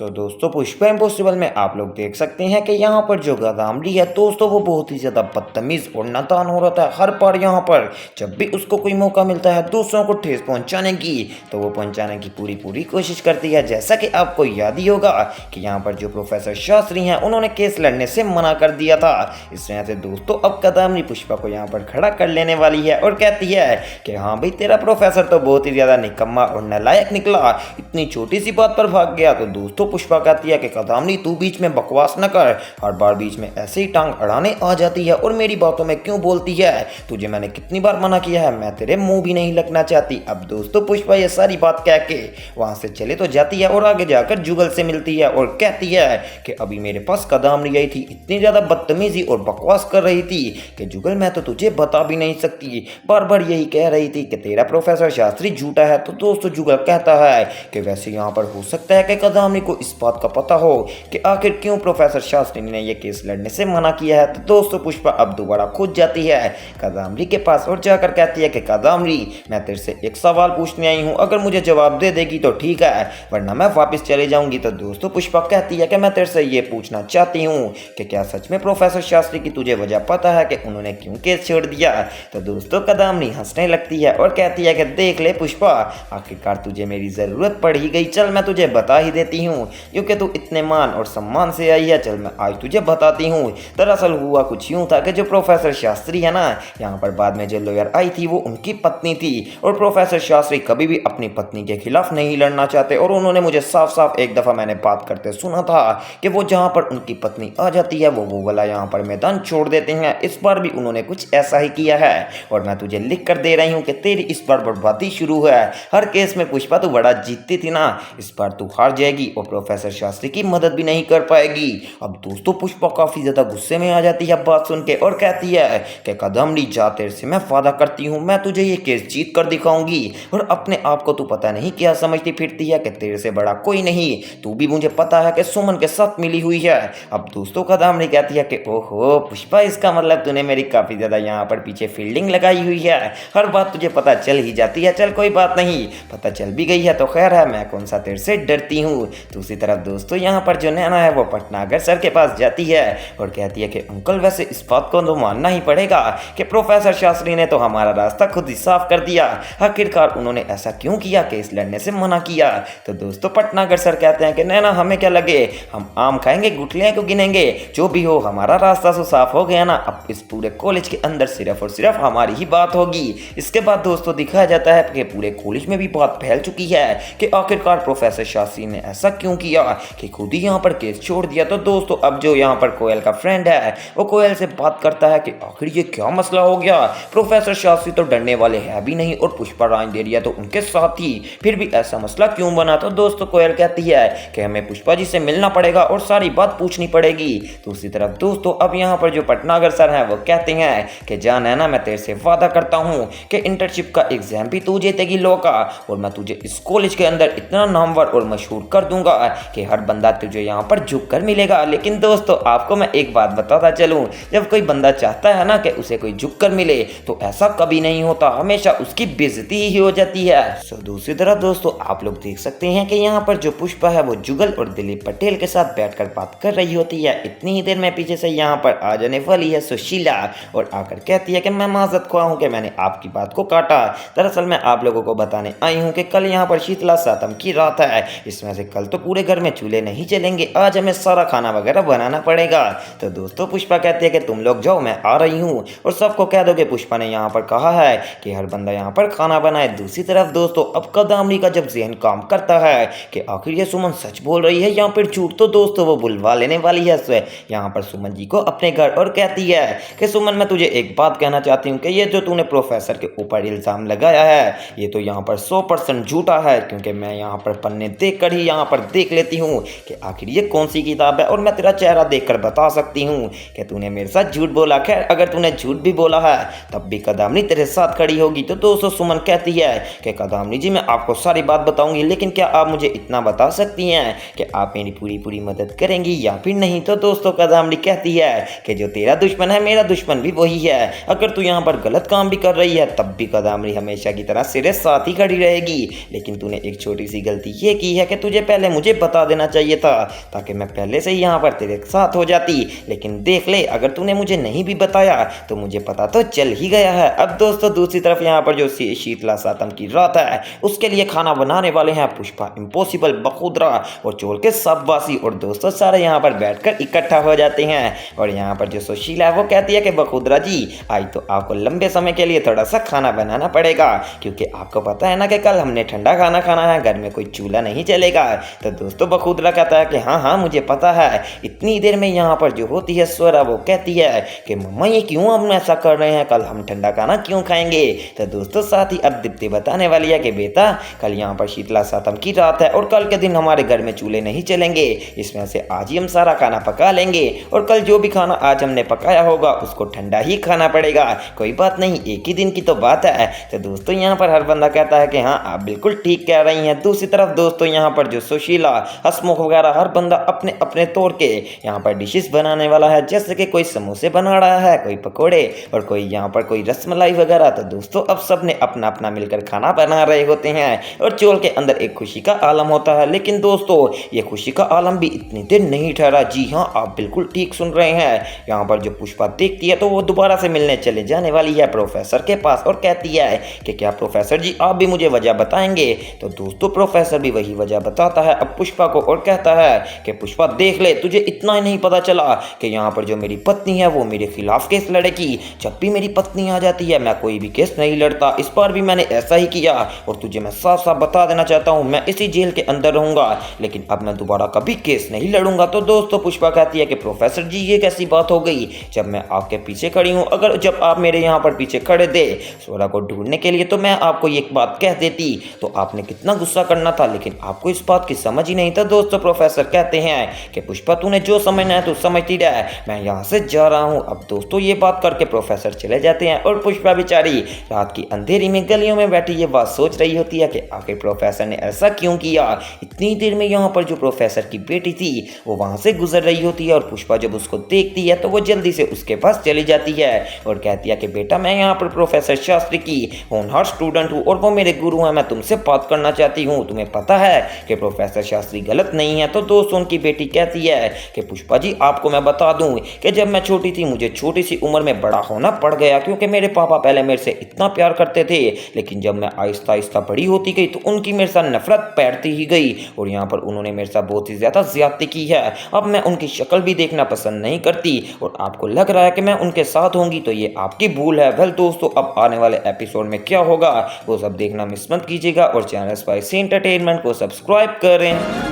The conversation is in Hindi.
दोस्तों पुष्पा इम्पॉसिबल में आप लोग देख सकते हैं कि यहाँ पर जो गदामड़ी है दोस्तों वो बहुत ही ज़्यादा बदतमीज़ और नादान हो रहा था। हर बार यहाँ पर जब भी उसको कोई मौका मिलता है दूसरों को ठेस पहुँचाने की तो वो पहुँचाने की पूरी कोशिश करती है। जैसा कि आपको याद ही होगा कि यहाँ पर जो प्रोफेसर शास्त्री हैं उन्होंने केस लड़ने से मना कर दिया था। इस वजह से दोस्तों अब गदामड़ी पुष्पा को यहाँ पर खड़ा कर लेने वाली है और कहती है कि हाँ भाई तेरा प्रोफेसर तो बहुत ही ज़्यादा निकम्मा और नालायक निकला, इतनी छोटी सी बात पर भाग गया। तो दोस्तों पुष्पा कहती है कि गदामड़ी तू बीच में बकवास न कर, हर बार बीच में ऐसे ही टांग अड़ाने आ जाती है और मेरी बातों में क्यों बोलती है, तुझे मैंने कितनी बार मना किया है, मैं तेरे मुंह भी नहीं लगना चाहती। अब दोस्तों पुष्पा ये सारी बात कह के वहां से चले तो जाती है और आगे जाकर जुगल से मिलती है और कहती है कि अभी मेरे पास गदामड़ी आई थी, इतनी ज्यादा बदतमीजी और बकवास कर रही थी कि जुगल मैं तो तुझे बता भी नहीं सकती, बार बार यही कह रही थी कि तेरा प्रोफेसर शास्त्री झूठा है। तो दोस्तों जुगल कहता है कि वैसे यहाँ पर हो सकता है कि गदामड़ी को इस बात का पता हो कि आखिर क्यों प्रोफेसर शास्त्री ने ये केस लड़ने से मना किया है। तो दोस्तों पुष्पा अब दोबारा खुद जाती है गदामड़ी के पास और जाकर कहती है कि गदामड़ी मैं तेरे से एक सवाल पूछने आई हूँ, अगर मुझे जवाब दे देगी तो ठीक है वरना मैं वापस चले जाऊंगी। तो दोस्तों पुष्पा कहती है कि मैं तेरे से ये पूछना चाहती हूँ कि क्या सच में प्रोफेसर शास्त्री की तुझे वजह पता है कि उन्होंने क्यों केस छोड़ दिया। तो दोस्तों गदामड़ी हंसने लगती है और कहती है कि देख ले पुष्पा, आखिरकार तुझे मेरी ज़रूरत पड़ ही गई, चल मैं तुझे बता ही देती हूँ क्योंकि तू इतने मान और सम्मान से आई है, चल मैं आज तुझे बताती हूँ। दरअसल हुआ कुछ यूँ था कि जो प्रोफेसर शास्त्री है ना, यहाँ पर बाद में जो लॉयर आई थी वो उनकी पत्नी थी और प्रोफेसर शास्त्री कभी भी अपनी पत्नी के खिलाफ नहीं लड़ना चाहते और उन्होंने मुझे साफ साफ एक दफ़ा मैंने बात करते सुना था कि वो जहाँ पर उनकी पत्नी आ जाती है वो वाला यहाँ पर मैदान छोड़ देते हैं। इस बार भी उन्होंने कुछ ऐसा ही किया है और मैं तुझे लिख कर दे रही हूँ कि तेरी इस बार बर्बादी शुरू है। हर केस में पुष्पा तू बड़ा जीतती थी ना, इस बार तू हार जाएगी और प्रोफेसर शास्त्री की मदद भी नहीं कर पाएगी। अब दोस्तों पुष्पा काफ़ी ज़्यादा गुस्से में आ जाती है बात सुन के और कहती है कि गदामड़ी जा, तेरे से मैं वादा करती हूँ मैं तुझे ये केस जीत कर दिखाऊंगी और अपने आप को तू पता नहीं क्या समझती फिरती है कि तेरे से बड़ा कोई नहीं, तू भी मुझे पता है कि सुमन के साथ मिली हुई है। अब दोस्तों गदामड़ी कहती है कि ओहो पुष्पा, इसका मतलब तूने मेरी काफ़ी ज़्यादा यहाँ पर पीछे फील्डिंग लगाई हुई है, हर बात तुझे पता चल ही जाती है। चल कोई बात नहीं, पता चल भी गई है तो खैर है, मैं कौन सा तेरे से डरती हूँ। दूसरी तरफ दोस्तों यहाँ पर जो नैना है वो पटनागर सर के पास जाती है और कहती है कि अंकल वैसे इस बात को तो मानना ही पड़ेगा कि प्रोफेसर शास्त्री ने तो हमारा रास्ता खुद ही साफ कर दिया, आखिरकार उन्होंने ऐसा क्यों किया कि इस लड़ने से मना किया। तो दोस्तों पटनागर सर कहते हैं कि नैना हमें क्या लगे, हम आम खाएंगे गुठलियाँ क्यों गिनेंगे, जो भी हो हमारा रास्ता तो साफ हो गया ना, अब इस पूरे कॉलेज के अंदर सिर्फ और सिर्फ हमारी ही बात होगी। इसके बाद दोस्तों दिखाया जाता है कि पूरे कॉलेज में भी बात फैल चुकी है कि आखिरकार प्रोफेसर शास्त्री ने ऐसा क्यों किया कि खुद ही यहाँ पर केस छोड़ दिया। तो दोस्तों अब जो यहाँ पर कोयल का फ्रेंड है वो कोयल से बात करता है कि आखिर ये क्या मसला हो गया, प्रोफेसर शास्त्री तो डरने वाले हैं भी नहीं और पुष्पा राज दे दिया तो उनके साथ ही, फिर भी ऐसा मसला क्यों बना। तो दोस्तों कोयल कहती है कि हमें पुष्पा जी से मिलना पड़ेगा और सारी बात पूछनी पड़ेगी। दूसरी तरफ दोस्तों अब यहाँ पर जो पटनागर सर हैं वो कहते हैं कि जान है ना, मैं तेरे से वादा करता हूँ कि इंटर्नशिप का एग्जाम भी तू जीतेगी लॉ का और मैं तुझे इस कॉलेज के अंदर इतना नामवर और मशहूर कर दूंगा कि हर बंदा तुझे यहाँ पर झुक कर मिलेगा। लेकिन दोस्तों आपको मैं एक बात बताता चलूँ, जब कोई बंदा चाहता है ना कि उसे कोई झुक कर मिले तो ऐसा कभी नहीं होता, हमेशा उसकी बेइज्जती ही हो जाती है। दूसरी तरफ दोस्तों आप लोग देख सकते हैं कि यहाँ पर जो पुष्पा है वो जुगल और दिलीप पटेल के साथ बैठकर बात कर रही होती है। इतनी ही देर में पीछे से यहाँ पर आ जाने वाली है सुशीला और आकर कहती है कि मैं माजरत ख्वाह हूँ कि मैंने आपकी बात को काटा, दरअसल मैं आप लोगों को बताने आई हूँ कि कल यहाँ पर शीतला सातम की रात है, इसमें से कल तो पूरे घर में चूल्हे नहीं चलेंगे, आज हमें सारा खाना वगैरह बनाना पड़ेगा। तो दोस्तों पुष्पा कहती है कि तुम लोग जाओ मैं आ रही हूँ और सबको कह दो कि पुष्पा ने यहाँ पर कहा है कि हर बंदा यहाँ पर खाना बनाए। दूसरी तरफ दोस्तों अब गदामड़ी का जब जहन काम करता है कि आखिर ये सुमन सच बोल रही है या फिर झूठ, तो दोस्तों वो बुलवा लेने वाली है यहाँ पर सुमन जी को अपने घर और कहती है कि सुमन मैं तुझे एक बात कहना चाहती हूँ कि ये जो तूने प्रोफेसर के ऊपर इल्ज़ाम लगाया है ये तो यहाँ पर 100% झूठा है, क्योंकि मैं यहाँ पर पन्ने देख कर ही यहाँ पर देख लेती हूँ कि आखिर ये कौन सी किताब है और मैं तेरा चेहरा देखकर बता सकती हूँ कि तूने मेरे साथ झूठ बोला। खैर अगर तूने झूठ भी बोला है तब भी गदामड़ी तेरे साथ खड़ी होगी। तो दोस्तों सुमन कहती है कि गदामड़ी जी मैं आपको सारी बात बताऊंगी, लेकिन क्या आप मुझे इतना बता सकती हैं कि आप मेरी पूरी मदद करेंगी या फिर नहीं। तो दोस्तों गदामड़ी कहती है कि जो तेरा दुश्मन है मेरा दुश्मन भी वही है, अगर तू यहाँ पर गलत काम भी कर रही है तब भी गदामड़ी हमेशा की तरह तेरे साथ ही खड़ी रहेगी, लेकिन तूने एक छोटी सी गलती ये की है कि तुझे पहले मुझे मुझे बता देना चाहिए था, ताकि मैं पहले से ही यहाँ पर तेरे साथ हो जाती। लेकिन देख ले, अगर तूने मुझे नहीं भी बताया तो मुझे पता तो चल ही गया है। अब दोस्तों दूसरी तरफ यहाँ पर जो शीतला सातम की रात है उसके लिए खाना बनाने वाले हैं पुष्पा, इम्पॉसिबल, बखुदरा और चोल के सब वासी। और दोस्तों सारे यहाँ पर बैठकर इकट्ठा हो जाते हैं और यहाँ पर जो सुशीला है वो कहती है कि बखुदरा जी आज तो आपको लंबे समय के लिए थोड़ा सा खाना बनाना पड़ेगा, क्योंकि आपको पता है ना कि कल हमने ठंडा खाना खाना है, घर में कोई चूल्हा नहीं चलेगा। तो दोस्तों बखुदरा कहता है कि हाँ हाँ मुझे पता है। इतनी देर में यहाँ पर जो होती है स्वरा, वो कहती है कि मम्मा ये क्यों हम ऐसा कर रहे हैं, कल हम ठंडा खाना क्यों खाएंगे। तो दोस्तों साथ ही अब दीप्ति बताने वाली है कि बेटा कल यहाँ पर शीतला सातम की रात है और कल के दिन हमारे घर में चूल्हे नहीं चलेंगे, इसमें से आज ही हम सारा खाना पका लेंगे और कल जो भी खाना आज हमने पकाया होगा उसको ठंडा ही खाना पड़ेगा। कोई बात नहीं, एक ही दिन की तो बात है। तो दोस्तों यहाँ पर हर बंदा कहता है कि हाँ आप बिल्कुल ठीक कह रही हैं। दूसरी तरफ दोस्तों यहाँ पर जो सुशीला, हसमुख वगैरह हर बंदा अपने अपने तौर के यहाँ पर डिशेस बनाने वाला है, जैसे कि कोई समोसे बना रहा है, कोई पकोड़े और कोई यहाँ पर कोई रसमलाई वगैरह। तो दोस्तों अब सब ने अपना अपना मिलकर खाना बना रहे होते हैं और चोल के अंदर एक खुशी का आलम होता है। लेकिन दोस्तों ये खुशी का आलम भी इतनी देर नहीं ठहरा। जी हाँ आप बिल्कुल ठीक सुन रहे हैं। यहाँ पर जो पुष्पा देखती है तो वो दोबारा से मिलने चले जाने वाली है प्रोफेसर के पास और कहती है कि क्या प्रोफेसर जी आप भी मुझे वजह बताएंगे। तो दोस्तों प्रोफेसर भी वही वजह बताता है अब पुष्पा को और कहता है कि पुष्पा देख ले, तुझे इतना ही नहीं पता चला कि यहाँ पर जो मेरी पत्नी है वो मेरे खिलाफ केस लड़ेगी। जब भी मेरी पत्नी आ जाती है मैं कोई भी केस नहीं लड़ता, इस बार भी मैंने ऐसा ही किया और तुझे मैं साफ साफ बता देना चाहता हूँ मैं इसी जेल के अंदर रहूंगा, लेकिन अब मैं दोबारा कभी केस नहीं लड़ूंगा। तो दोस्तों पुष्पा कहती है कि प्रोफेसर जी ये कैसी बात हो गई, जब मैं आपके पीछे खड़ी हूँ, अगर जब आप मेरे यहाँ पर पीछे खड़े थे स्वरा को ढूंढने के लिए तो मैं आपको एक बात कह देती तो आपने कितना गुस्सा करना था, लेकिन आपको इस बात की समझ ही नहीं था। दोस्तों प्रोफेसर कहते हैं कि पुष्पा तूने जो समझना है तू समझती रह, मैं यहाँ से जा रहा हूँ। अब दोस्तों ये बात करके प्रोफेसर चले जाते हैं और पुष्पा बेचारी रात की अंधेरी में गलियों में बैठी ये बात सोच रही होती है कि आखिर प्रोफेसर ने ऐसा क्यों किया। इतनी देर में यहाँ पर जो प्रोफेसर की बेटी थी वो वहाँ से गुजर रही होती है और पुष्पा जब उसको देखती है तो वो जल्दी से उसके पास चली जाती है और कहती है कि बेटा मैं यहाँ पर प्रोफेसर शास्त्री की होनहार स्टूडेंट हूँ और वो मेरे गुरु हैं, मैं तुमसे बात करना चाहती हूँ, तुम्हें पता है कि प्रोफेसर शास्त्री गलत नहीं है। तो दोस्तों उनकी बेटी कहती है कि पुष्पा जी आपको मैं बता दूं कि जब मैं छोटी थी मुझे छोटी सी उम्र में बड़ा होना पड़ गया, क्योंकि मेरे पापा पहले मेरे से इतना प्यार करते थे, लेकिन जब मैं आहिस्ता आहिस्ता बड़ी होती गई तो उनकी मेरे साथ नफरत बैठती ही गई और यहाँ पर उन्होंने मेरे साथ बहुत ही ज़्यादा ज्यादती की है। अब मैं उनकी शक्ल भी देखना पसंद नहीं करती और आपको लग रहा है कि मैं उनके साथ होंगी तो ये आपकी भूल है। वेल दोस्तों अब आने वाले एपिसोड में क्या होगा वो सब देखना मिस मत कीजिएगा और चैनल स्पाइसी एंटरटेनमेंट को सब्सक्राइब करें।